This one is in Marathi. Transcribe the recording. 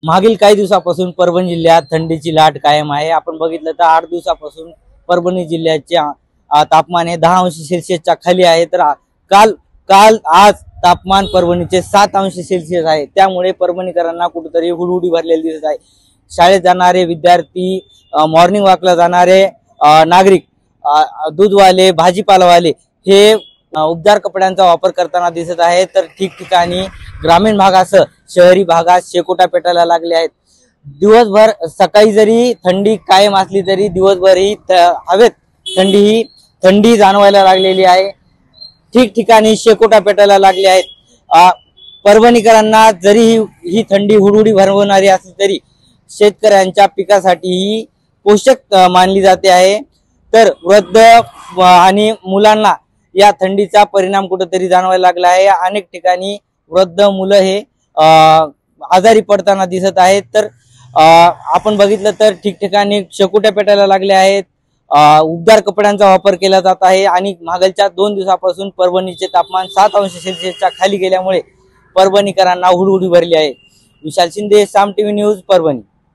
मागील काही दिवसापासून परभणी जिल्ह्यात थंडीची लाट कायम आहे। आपण बघितलं तर 8 दिवसापासून परभणी जिल्ह्याचे तापमान हे 10 अंश सेल्सिअसच्या खाली आहे। तर काल आज तापमान परभणीचे 7 अंश सेल्सिअस आहे। त्यामुळे परभणीकरांना कुठेतरी हुडहुडी भरलेली दिसत आहे। शाळेत जाणारे विद्यार्थी, मॉर्निंग वॉकला जाणारे नागरिक, दूधवाले, भाजीपालावाले हे उबदार कपड्यांचा वापर करताना दिसत आहे। तर ठिकठिकाणी ग्रामीण भागासह शहरी भागात शेकोट्या पेटायला लागले आहेत। दिवसभर सकाळी जरी थंडी कायम असली तरी दिवसभर ही हवेत थंडी जाणवायला लागलेली आहे। ठिकठिकाणी शेकोट्या पेटायला लागले आहेत। परभणीकरांना जरी ही थंडी हुडहुडी भरवणारी असली तरी शेतकऱ्यांच्या पिकासाठी ही पोषक मानली जाते आहे। तर वृद्ध आणि मुलांना या थंडीचा परिणाम कुठेतरी जाणवायला लागला आहे। अनेक ठिकाणी वृद्ध मुलं हे आजारी पडताना दिसत आहेत। तर आपण बघितलं तर ठिकठिकाणी शेकोट्या पेटायला लागल्या आहेत। उबदार कपड्यांचा वापर केला जात आहे आणि मागच्या 2 दिवसापासून परभणीचे तापमान 7 अंश सेल्सिअसच्या खाली गेल्यामुळे परभणीकरांना हुडहुडी भरली आहे। विशाल शिंदे, साम टीव्ही न्यूज, परभणी।